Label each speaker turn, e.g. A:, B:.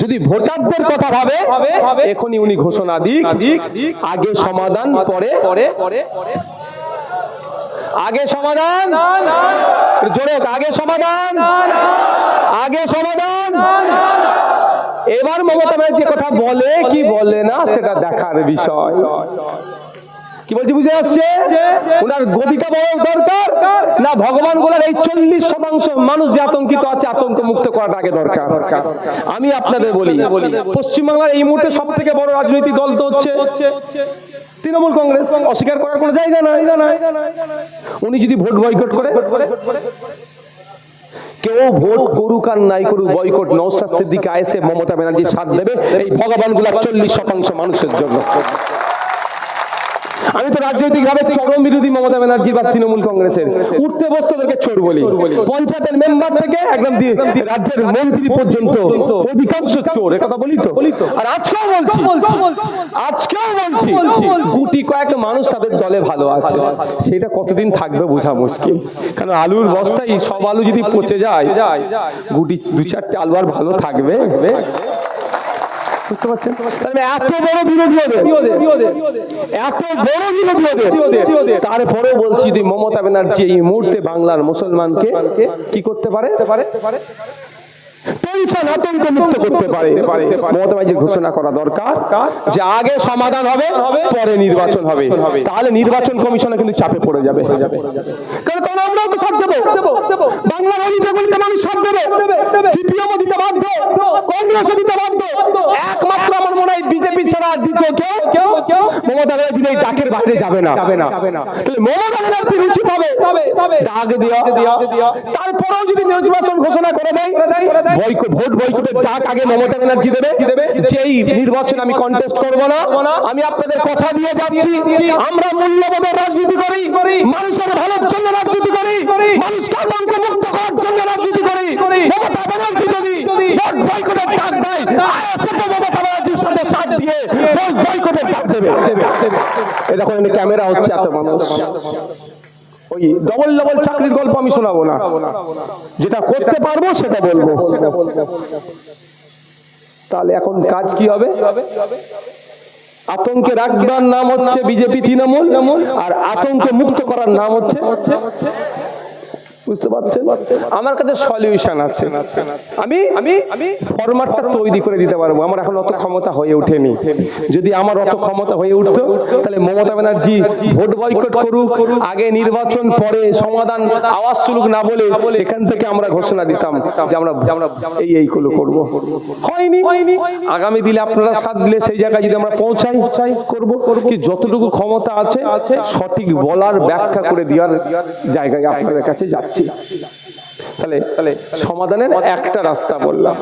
A: যদি ভোটারদের কথা ভাবে এখনই উনি ঘোষণা দিক, আগে সমাধান পরে আগে সমাধান, জোরে আগে সমাধান, আগে সমাধান। এবার মমতা ব্যানার্জি কথা বলে কি বলে না সেটা দেখার বিষয়। কি বলছি বুঝে আসছে? ওনার গদিটা বড় দরকার না ভগবান গোলার এই 40% মানুষ যে আতঙ্কিত আছে আতঙ্ক মুক্ত করাটা আগে দরকার। আমি আপনাদের বলি, পশ্চিমবাংলার এই মুহূর্তে সব থেকে বড় রাজনৈতিক দল তো হচ্ছে তৃণমূল কংগ্রেস, অস্বীকার করার কোনো জায়গা নাই। উনি যদি ভোট বয়কট করে, কেউ ভোট করুক আর নাই করুক বয়কট, নওশাদ সিদ্দিকী আইএসএ মমতা ব্যানার্জি সাথ দেবে এই ভগবান গোলার 40% মানুষের জন্য। আমি তো রাজনৈতিক ভাবে চরম বিরোধী মমতা ব্যানার্জি বা তৃণমূল কংগ্রেসের। উঠতে বসতে ওদেরকে চোর বলি, পঞ্চায়েতের মেম্বার থেকে একদম রাজ্যের মন্ত্রী পর্যন্ত অধিকাংশ চোর, একথা বলি তো। আর আজকেও বলছি গুটি কয়েক মানুষ তাদের দলে ভালো আছে, সেটা কতদিন থাকবে বোঝা মুশকিল। কারণ আলুর বস্তায় সব আলু যদি পচে যায়, গুটি 2-4টে আলু আর ভালো থাকবে? বুঝতে পারছেন? এত বড় বিরোধী তারপরে বলছি মমতা ব্যানার্জি এই মুহূর্তে বাংলার মুসলমানকে কি করতে পারে? টেনশন আতঙ্ক মুক্ত করতে পারে। মমতা ব্যানার্জির ঘোষণা করা দরকার যে আগে সমাধান হবে পরে নির্বাচন হবে। তাহলে নির্বাচন কমিশনে কিন্তু চাপে পড়ে যাবে। কারণ আমরাও তো সাথ দেবো, বাংলার অলিতে মানুষ সাথ দেবে, সিপিএমও দিতে বাধ্য, কংগ্রেসও দিতে বাধ্য। একমাত্র আমার মনে হয় বিজেপি ছাড়া দ্বিতীয় কেউ মমতা ব্যানার্জির এই ডাকের বাইরে যাবে না। তাহলে মমতা ব্যানার্জির উচিত হবে ডাক দেওয়া। তারপরেও যদি নির্বাচন ঘোষণা করে দেয়, ভোট বয়কটের ডাক আগে মমতা ব্যানার্জি দেবে যে এই নির্বাচন আমি কন্টেস্ট করব না। আমি আপনাদের কথা দিয়ে যাচ্ছি, আমরা মূল্যবোধের রাজনীতি করি, মানুষের ভালোর জন্য রাজনীতি করি, মানুষকে আতঙ্ক মুক্ত করার জন্য রাজনীতি করি। মমতা ব্যানার্জি যদি ভোট বয়কটের ডাক দেয়, আইএসএফ মমতা ব্যানার্জির সাথে সাথ দিয়ে ভোট বয়কটের ডাক দেবে। এই দেখুন ক্যামেরা হচ্ছে, এত মানুষ। ওই ডবল চাকরির গল্প আমি শোনাবো না, যেটা করতে পারবো সেটা বলবো। তাহলে এখন কাজ কি হবে? আতঙ্কে রাখবার নাম হচ্ছে বিজেপি তৃণমূল, আর আতঙ্কে মুক্ত করার নাম হচ্ছে, বুঝতে পারছেন? আমার কাছে সলিউশন আছে, আমি ফরম্যাটটা তৈরি করে দিতে পারবো। আমার এখন অত ক্ষমতা হয়ে ওঠেনি। যদি আমার অত ক্ষমতা হয়ে উঠতো তাহলে মমতা ব্যানার্জি ভোট বয়কট করুক, আগে নির্বাচন পরে সমাধান, আওয়াজ তুলুক না বলে এখান থেকে আমরা ঘোষণা দিতাম যে আমরা এইগুলো করবো। হয়নি। আগামী দিনে আপনারা সাথ দিলে সেই জায়গায় যদি আমরা পৌঁছাই করবো। কি যতটুকু ক্ষমতা আছে সঠিক বলার, ব্যাখ্যা করে দেওয়ার জায়গায় আপনাদের কাছে যাচ্ছি। তাহলে সমাধানের একটা রাস্তা বললাম।